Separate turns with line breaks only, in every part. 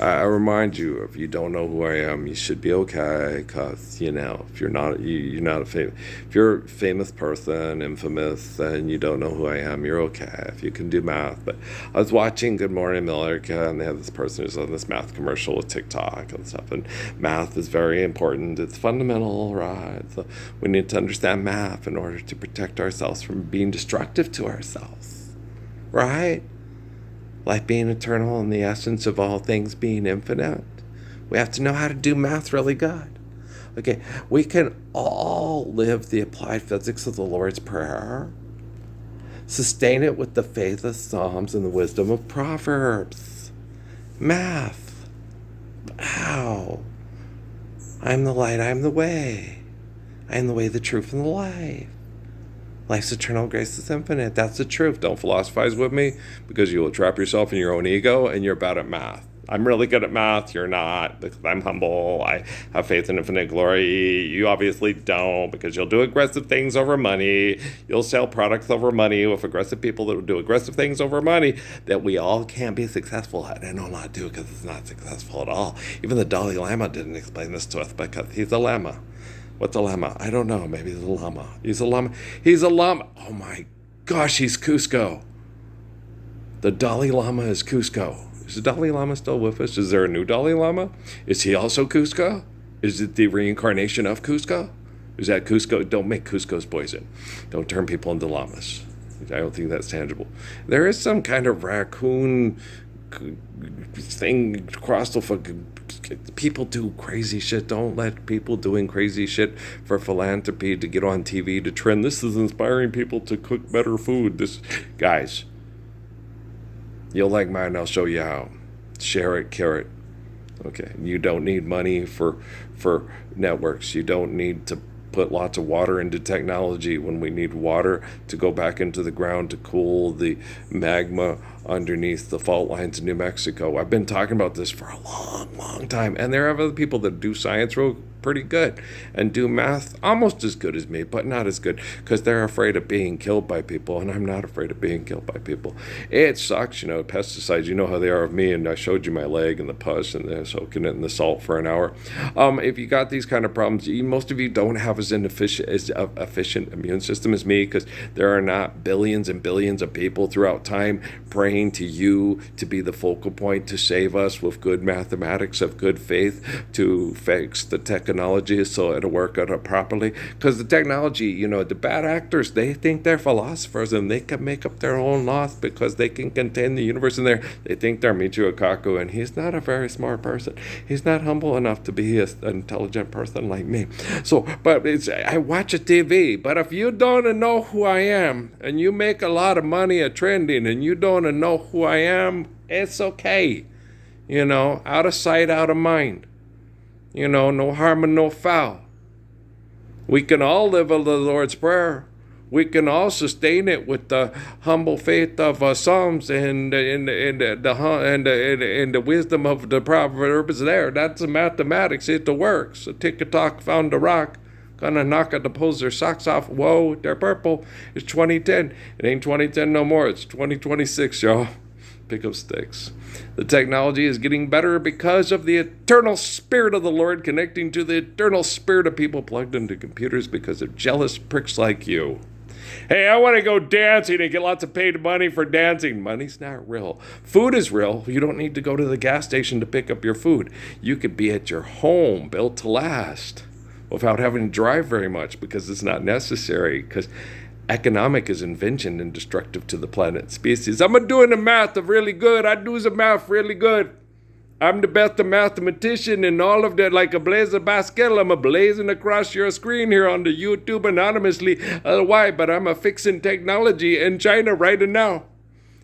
I remind you, if you don't know who I am, you should be okay. Cause if you're not, you're not if you're a famous person, infamous, and you don't know who I am, you're okay. If you can do math. But I was watching Good Morning America, and they had this person who's on this math commercial with TikTok and stuff. And math is very important. It's fundamental, right? So we need to understand math in order to protect ourselves from being destructive to ourselves, right? Life being eternal and the essence of all things being infinite. We have to know how to do math really good. Okay, we can all live the applied physics of the Lord's Prayer, sustain it with the faith of Psalms and the wisdom of Proverbs. Math. Ow. I am the light, I am the way. I am the way, the truth, and the life. Life's eternal, grace is infinite. That's the truth. Don't philosophize with me, because you will trap yourself in your own ego, and you're bad at math. I'm really good at math. You're not, because I'm humble. I have faith in infinite glory. You obviously don't, because you'll do aggressive things over money. You'll sell products over money with aggressive people that will do aggressive things over money that we all can't be successful at. And I know not to, because it's not successful at all. Even the Dalai Lama didn't explain this to us, because he's a lama. What's a llama? I don't know. Maybe he's a llama. He's a llama. He's a llama. Oh my gosh, he's Cusco. The Dalai Lama is Cusco. Is the Dalai Lama still with us? Is there a new Dalai Lama? Is he also Cusco? Is it the reincarnation of Cusco? Is that Cusco? Don't make Cusco's poison. Don't turn people into llamas. I don't think that's tangible. There is some kind of raccoon thing across the fucking. People do crazy shit. Don't let people doing crazy shit for philanthropy to get on TV to trend. This is inspiring people to cook better food. This, guys, you'll like mine. I'll show you how. Share it, carrot. Okay. You don't need money for networks. You don't need to put lots of water into technology when we need water to go back into the ground to cool the magma underneath the fault lines in New Mexico. I've been talking about this for a long time, and there are other people that do science real pretty good and do math almost as good as me, but not as good, because they're afraid of being killed by people, and I'm not afraid of being killed by people. It sucks, pesticides, you know how they are of me, and I showed you my leg and the pus and they're soaking it in the salt for an hour. If you got these kind of problems, most of you don't have as efficient immune system as me, because there are not billions and billions of people throughout time praying to you to be the focal point to save us with good mathematics of good faith to fix the technology so it'll work out properly. Because the technology, the bad actors, they think they're philosophers and they can make up their own laws because they can contain the universe in there. They think they're Michio Kaku, and he's not a very smart person. He's not humble enough to be an intelligent person like me. So, but I watch a TV, but if you don't know who I am and you make a lot of money at trending and you don't know who I am, it's okay. Out of sight, out of mind. No harm and no foul. We can all live the Lord's Prayer. We can all sustain it with the humble faith of Psalms and the wisdom of the Proverbs there. That's the mathematics. It works. A tick-a-tock found a rock. Gonna knock it to pulls their socks off. Whoa, they're purple. It's 2010. It ain't 2010 no more. It's 2026, y'all. Pick up sticks. The technology is getting better because of the eternal spirit of the Lord connecting to the eternal spirit of people plugged into computers because of jealous pricks like you. Hey, I want to go dancing and get lots of paid money for dancing. Money's not real. Food is real. You don't need to go to the gas station to pick up your food. You could be at your home, built to last, without having to drive very much because it's not necessary, because economic is invention and destructive to the planet species. I'm doing the math really good. I do the math really good. I'm the best mathematician in all of that, like a blazer basket. I'm a blazing across your screen here on the YouTube anonymously. Why? But I'm a fixing technology in China right now.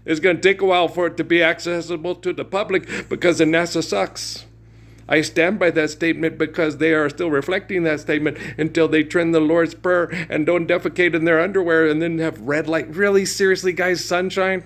It's going to take a while for it to be accessible to the public because the NASA sucks. I stand by that statement because they are still reflecting that statement until they trend the Lord's Prayer and don't defecate in their underwear and then have red light. Really? Seriously, guys? Sunshine?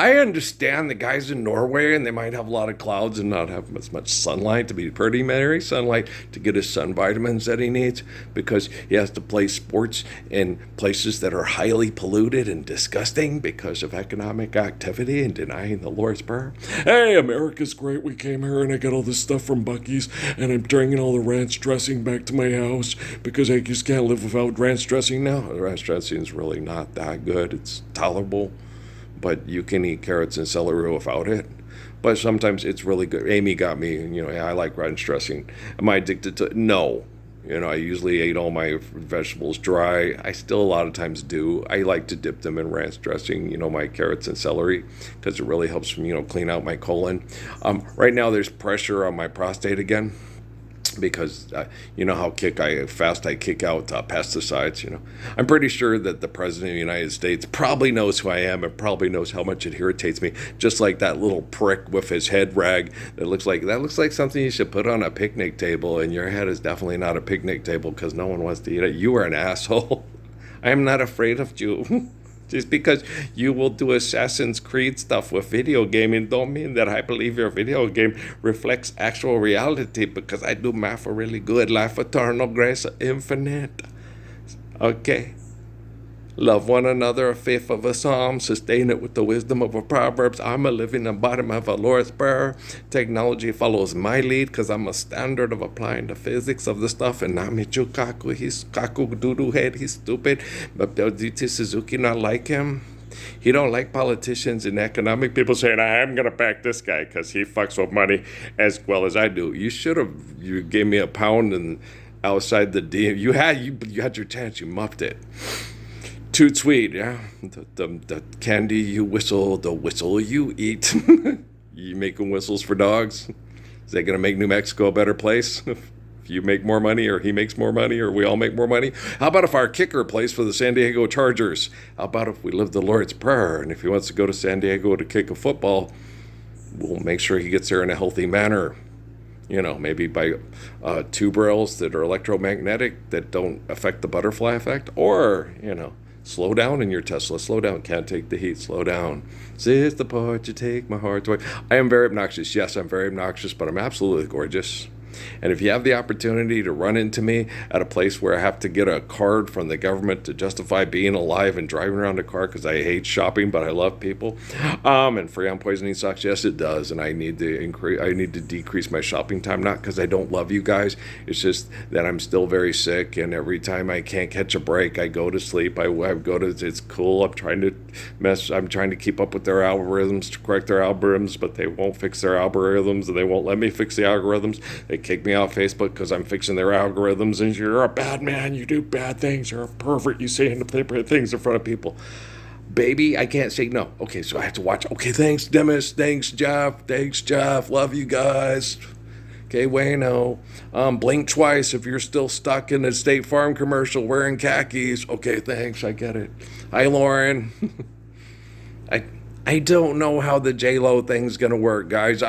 I understand the guys in Norway, and they might have a lot of clouds and not have as much sunlight to be primary sunlight to get his sun vitamins that he needs, because he has to play sports in places that are highly polluted and disgusting because of economic activity and denying the Lord's Prayer. Hey, America's great. We came here and I got all this stuff from Buc-ee's, and I'm bringing all the ranch dressing back to my house because I just can't live without ranch dressing now. The ranch dressing is really not that good. It's tolerable, but you can eat carrots and celery without it. But sometimes it's really good. Amy got me, yeah, I like ranch dressing. Am I addicted to it? No. I usually ate all my vegetables dry. I still a lot of times do. I like to dip them in ranch dressing, my carrots and celery, because it really helps me, clean out my colon. Right now there's pressure on my prostate again, because you know how fast I kick out pesticides. I'm pretty sure that the president of the United States probably knows who I am and probably knows how much it irritates me, just like that little prick with his head rag that looks like something you should put on a picnic table, and your head is definitely not a picnic table because no one wants to eat it. You are an asshole. I am not afraid of you. Just because you will do Assassin's Creed stuff with video gaming don't mean that I believe your video game reflects actual reality, because I do math really good. Life eternal, grace infinite. Okay? Love one another, a faith of a psalm, sustain it with the wisdom of a Proverbs. I'm a living embodiment of a Lord's Prayer. Technology follows my lead because I'm a standard of applying the physics of the stuff. And Namichu Kaku, he's Kaku doo-doo head, he's stupid. But Diti Suzuki not like him. He don't like politicians and economic people saying, I'm going to back this guy because he fucks with money as well as I do. You gave me a pound and outside the DM. You had your chance, you muffed it. Too sweet, yeah. The candy you whistle, the whistle you eat. You making whistles for dogs? Is that going to make New Mexico a better place? If you make more money, or he makes more money, or we all make more money? How about if our kicker plays for the San Diego Chargers? How about if we live the Lord's Prayer, and if he wants to go to San Diego to kick a football, we'll make sure he gets there in a healthy manner. Maybe by tube rails that are electromagnetic that don't affect the butterfly effect, or, slow down in your Tesla. Slow down. Can't take the heat. Slow down. This is the part you take my heart away. I am very obnoxious. Yes, I'm very obnoxious, but I'm absolutely gorgeous. And if you have the opportunity to run into me at a place where I have to get a card from the government to justify being alive and driving around a car because I hate shopping, but I love people, and free on poisoning sucks, yes, it does. And I need to decrease my shopping time, not because I don't love you guys. It's just that I'm still very sick, and every time I can't catch a break, I go to sleep. It's cool. I'm trying to keep up with their algorithms, to correct their algorithms, but they won't fix their algorithms, and they won't let me fix the algorithms. They kick me off Facebook because I'm fixing their algorithms, and you're a bad man, you do bad things, you're a pervert, you say inappropriate things in front of people. Baby, I can't say no. Okay, so I have to watch. Okay, thanks, Demis. Thanks, Jeff. Love you guys. Okay, Wayno. Blink twice if you're still stuck in a State Farm commercial wearing khakis. Okay, thanks, I get it. Hi, Lauren. I don't know how the J-Lo thing's gonna work, guys.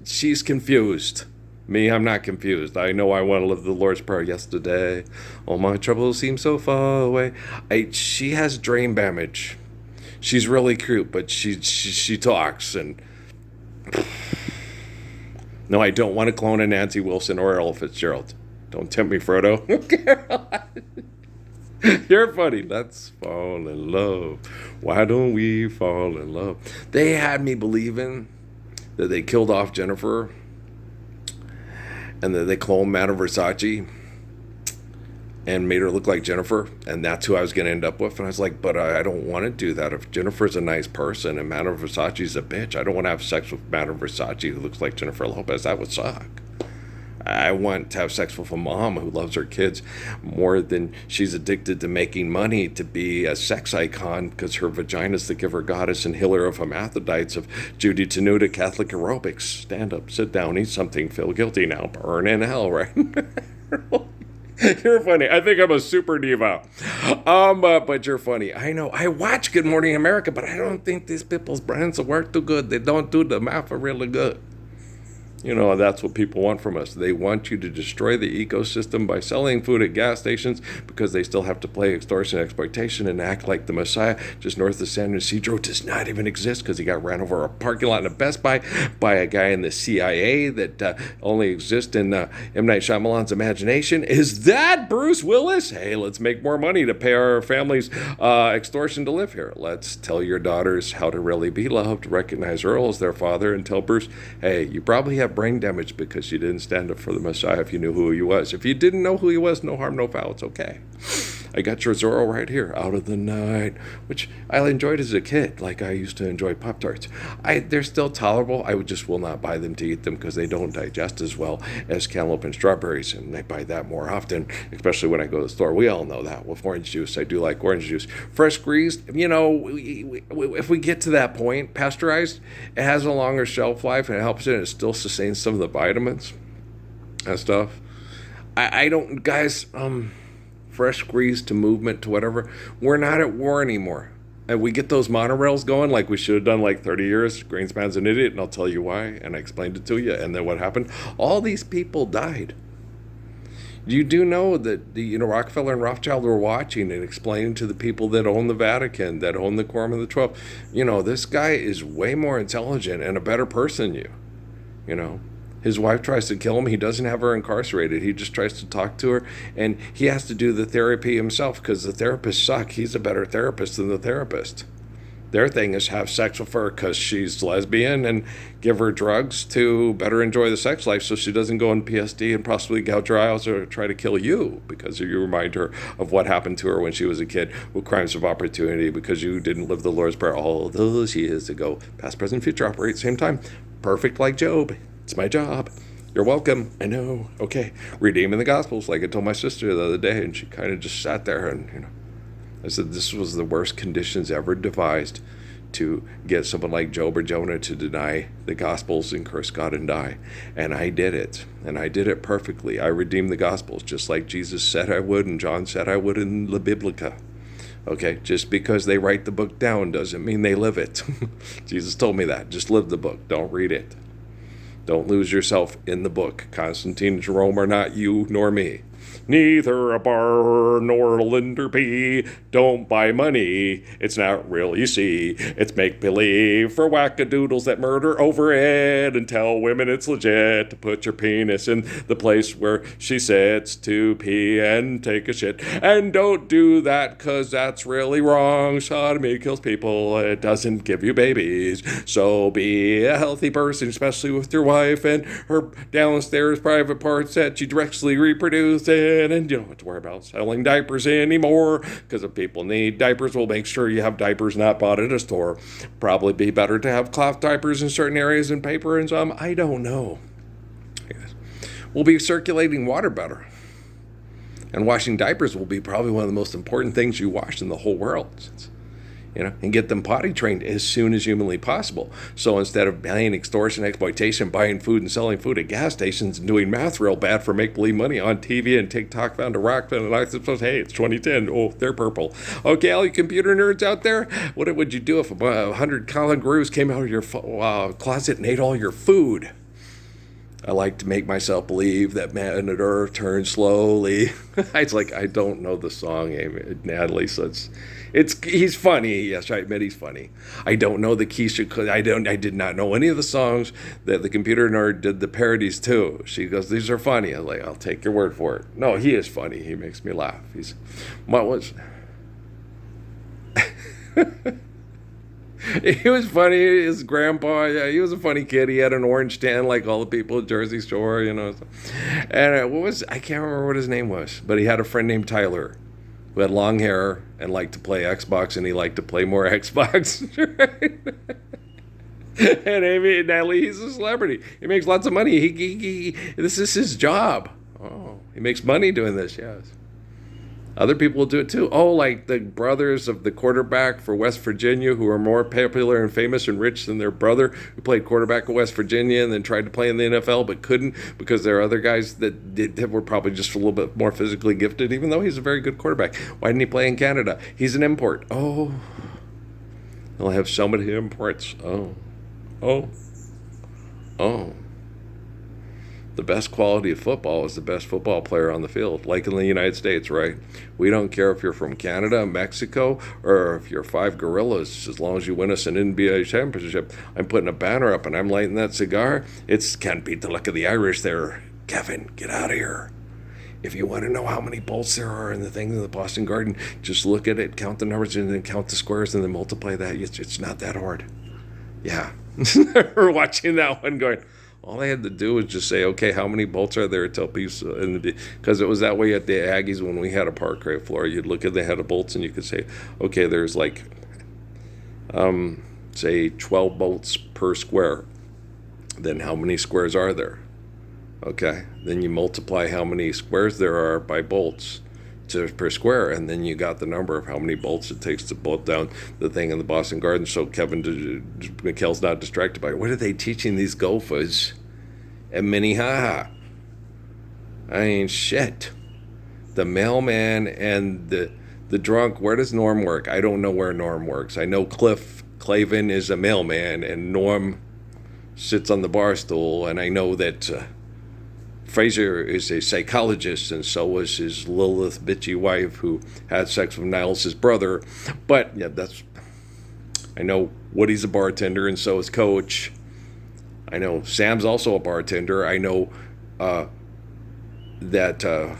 She's confused. Me, I'm not confused. I know I want to live the Lord's Prayer yesterday. All my troubles seem so far away. She has brain damage. She's really cute, but she talks, and no, I don't want to clone a Nancy Wilson or Ella Fitzgerald. Don't tempt me, Frodo. You're funny. Let's fall in love. Why don't we fall in love? They had me believing that they killed off Jennifer, and then they cloned Madame Versace and made her look like Jennifer, and that's who I was going to end up with. And I was like, but I don't want to do that. If Jennifer's a nice person and Madame Versace's a bitch, I don't want to have sex with Madame Versace who looks like Jennifer Lopez. That would suck. I want to have sex with a mom who loves her kids more than she's addicted to making money to be a sex icon because her vagina's the giver goddess and healer of hermaphrodites, of Judy Tenuta Catholic aerobics. Stand up, sit down, eat something, feel guilty now, burn in hell, right? You're funny. I think I'm a super diva. But you're funny. I know. I watch Good Morning America, but I don't think these people's brains work too good. They don't do the math really good. You know, that's what people want from us. They want you to destroy the ecosystem by selling food at gas stations because they still have to play extortion, exploitation, and act like the Messiah just north of San Ysidro does not even exist because he got ran over a parking lot in a Best Buy by a guy in the CIA that only exists in M. Night Shyamalan's imagination. Is that Bruce Willis? Hey, let's make more money to pay our families extortion to live here. Let's tell your daughters how to really be loved, recognize Earl as their father, and tell Bruce, hey, you probably have brain damage because you didn't stand up for the Messiah if you knew who he was. If you didn't know who he was, no harm, no foul. It's okay. I got your Zorro right here, Out of the Night, which I enjoyed as a kid, like I used to enjoy Pop-Tarts. They're still tolerable. I just will not buy them to eat them because they don't digest as well as cantaloupe and strawberries, and I buy that more often, especially when I go to the store. We all know that. With orange juice, I do like orange juice. Fresh squeezed, you know, if we get to that point, pasteurized, it has a longer shelf life, and it helps it still sustains some of the vitamins and stuff. I don't, guys, fresh squeezed to movement to whatever. We're not at war anymore. And we get those monorails going like we should have done like 30 years. Greenspan's an idiot, and I'll tell you why. And I explained it to you. And then what happened? All these people died. You do know that Rockefeller and Rothschild were watching and explaining to the people that own the Vatican, that own the Quorum of the 12, this guy is way more intelligent and a better person than you. His wife tries to kill him. He doesn't have her incarcerated. He just tries to talk to her, and he has to do the therapy himself because the therapists suck. He's a better therapist than the therapist. Their thing is have sex with her because she's lesbian and give her drugs to better enjoy the sex life so she doesn't go in PSD and possibly gouge her eyes or try to kill you because you remind her of what happened to her when she was a kid with crimes of opportunity because you didn't live the Lord's Prayer all those years ago. Past, present, future operate at the same time. Perfect like Job. It's my job. You're welcome. I know. Okay. Redeeming the Gospels, like I told my sister the other day, and she kind of just sat there and, I said this was the worst conditions ever devised to get someone like Job or Jonah to deny the Gospels and curse God and die. And I did it. And I did it perfectly. I redeemed the Gospels just like Jesus said I would and John said I would in La Biblica. Okay, just because they write the book down doesn't mean they live it. Jesus told me that. Just live the book. Don't read it. Don't lose yourself in the book. Constantine and Jerome are not you nor me. Neither a bar nor a lender be. Don't buy money. It's not real, you see. It's make-believe for wackadoodles that murder over it and tell women it's legit to put your penis in the place where she sits to pee and take a shit. And don't do that because that's really wrong. Sodomy kills people. It doesn't give you babies. So be a healthy person, especially with your wife and her downstairs private parts that you directly reproduce in. And you don't have to worry about selling diapers anymore because if people need diapers, we'll make sure you have diapers not bought at a store. Probably be better to have cloth diapers in certain areas and paper in some. I don't know. We'll be circulating water better. And washing diapers will be probably one of the most important things you wash in the whole world. And get them potty trained as soon as humanly possible. So instead of buying extortion, exploitation, buying food and selling food at gas stations and doing math real bad for make-believe money on TV and TikTok found a rock and I suppose, hey, it's 2010. Oh, they're purple. Okay, all you computer nerds out there, what would you do if 100 kangaroos came out of your closet and ate all your food? I like to make myself believe that man and earth turns slowly. It's like I don't know the song, Natalie. So he's funny. Yes, I admit he's funny. I don't know the Keisha. I did not know any of the songs that the computer nerd did the parodies to. She goes, "These are funny." I'm like, "I'll take your word for it." No, he is funny. He makes me laugh. What was? He was funny. His grandpa, yeah, he was a funny kid. He had an orange stand like all the people at Jersey Shore, And I can't remember what his name was, but he had a friend named Tyler who had long hair and liked to play Xbox, and he liked to play more Xbox. And Amy Natalie, he's a celebrity. He makes lots of money. This is his job. Oh, he makes money doing this, yes. Other people will do it too. Oh, like the brothers of the quarterback for West Virginia who are more popular and famous and rich than their brother who played quarterback at West Virginia and then tried to play in the NFL but couldn't because there are other guys that were probably just a little bit more physically gifted, even though he's a very good quarterback. Why didn't he play in Canada? He's an import. Oh, he'll have so many imports. Oh. The best quality of football is the best football player on the field, like in the United States, right? We don't care if you're from Canada, Mexico, or if you're Five Gorillas, as long as you win us an NBA championship. I'm putting a banner up and I'm lighting that cigar. It's can't beat the luck of the Irish there. Kevin, get out of here. If you want to know how many bolts there are in the thing in the Boston Garden, just look at it, count the numbers, and then count the squares, and then multiply that. It's not that hard. Yeah. We're watching that one going, all I had to do was just say, okay, how many bolts are there? Tell people, because it was that way at the Aggies when we had a parquet floor. You'd look at the head of bolts and you could say, okay, there's like, say 12 bolts per square. Then how many squares are there? Okay, then you multiply how many squares there are by bolts per square, and then you got the number of how many bolts it takes to bolt down the thing in the Boston Garden. So Kevin McHale's not distracted by it. What are they teaching these gophers at Minnehaha? I mean, shit. The mailman and the drunk. Where does Norm work? I don't know where Norm works. I know Cliff Clavin is a mailman, and Norm sits on the bar stool, and I know that Fraser is a psychologist, and so was his Lilith bitchy wife who had sex with Niles' brother. But yeah, I know Woody's a bartender, and so is Coach. I know Sam's also a bartender. I know that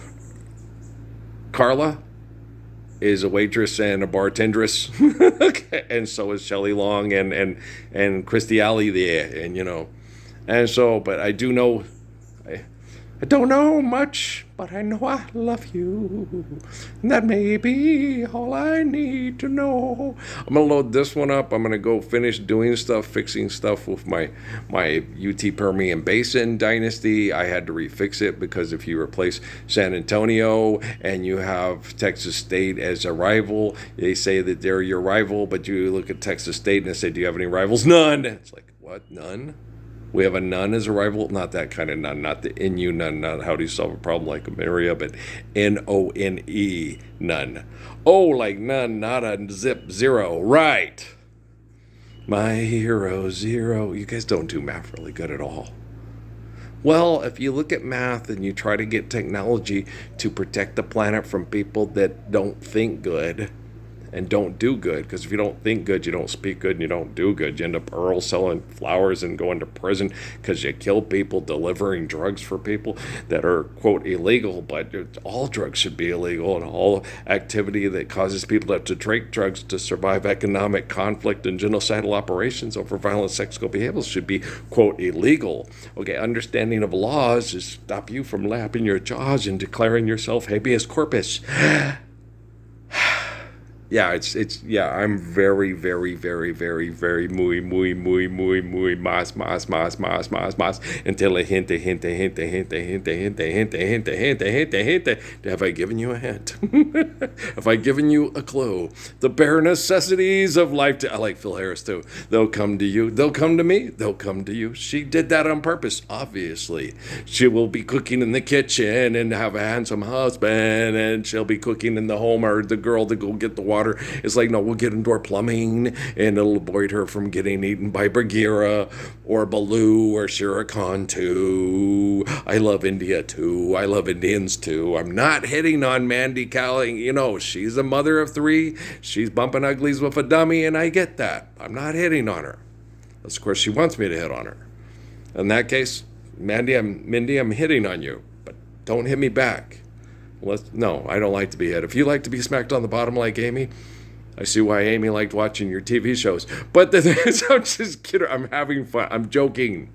Carla is a waitress and a bartendress. Okay. And so is Shelley Long and Christy Alley there, and and so, but I do know. I don't know much, but I know I love you. And that may be all I need to know. I'm going to load this one up. I'm going to go finish doing stuff, fixing stuff with my UT Permian Basin dynasty. I had to refix it because if you replace San Antonio and you have Texas State as a rival, they say that they're your rival, but you look at Texas State and they say, do you have any rivals? None. It's like, what? None? We have a nun as a rival, not that kind of nun, not the NU nun, not how do you solve a problem like Maria, but NONE nun. Oh, like nun, not a zip zero, right? My hero zero. You guys don't do math really good at all. Well, if you look at math and you try to get technology to protect the planet from people that don't think good and don't do good, because if you don't think good, you don't speak good, and you don't do good, you end up Earl selling flowers and going to prison because you kill people delivering drugs for people that are, quote, illegal. But all drugs should be illegal, and all activity that causes people to have to take drugs to survive economic conflict and genocidal operations over violent sexual behaviors should be, quote, illegal. Okay, understanding of laws is stop you from lapping your jaws and declaring yourself habeas corpus. Yeah, I'm very, very, very, very, very muy más, until a hint. Have I given you a hint? Have I given you a clue? The bare necessities of life. I like Phil Harris too. They'll come to you. They'll come to me. They'll come to you. She did that on purpose, obviously. She will be cooking in the kitchen and have a handsome husband, and she'll be cooking in the home, or the girl to go get the water. It's like, no, we'll get indoor plumbing, and it'll avoid her from getting eaten by Bagheera or Baloo or Shere Khan too. I love India too. I love Indians too. I'm not hitting on Mandy Kaling. She's a mother of three. She's bumping uglies with a dummy, and I get that. I'm not hitting on her. Of course, she wants me to hit on her. In that case, Mindy, I'm hitting on you, but don't hit me back. No, I don't like to be hit. If you like to be smacked on the bottom like Amy, I see why Amy liked watching your TV shows. But the thing is, I'm just kidding. I'm having fun. I'm joking.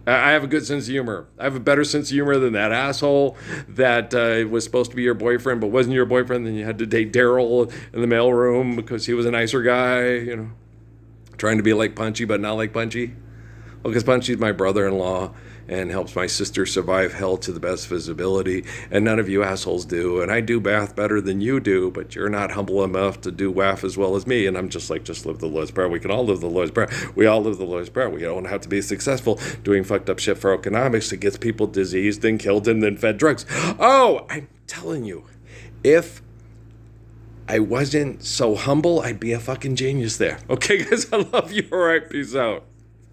I have a good sense of humor. I have a better sense of humor than that asshole that was supposed to be your boyfriend but wasn't your boyfriend. Then you had to date Daryl in the mailroom because he was a nicer guy, trying to be like Punchy but not like Punchy. Well, because Punchy's my brother-in-law and helps my sister survive hell to the best of his ability, and none of you assholes do. And I do math better than you do, but you're not humble enough to do WAF as well as me. And I'm just like, just live the Lord's Prayer. We can all live the Lord's Prayer. We all live the Lord's Prayer. We don't have to be successful doing fucked up shit for economics that gets people diseased and killed and then fed drugs. Oh, I'm telling you, if I wasn't so humble, I'd be a fucking genius there. Okay, guys, I love you. All right, peace out.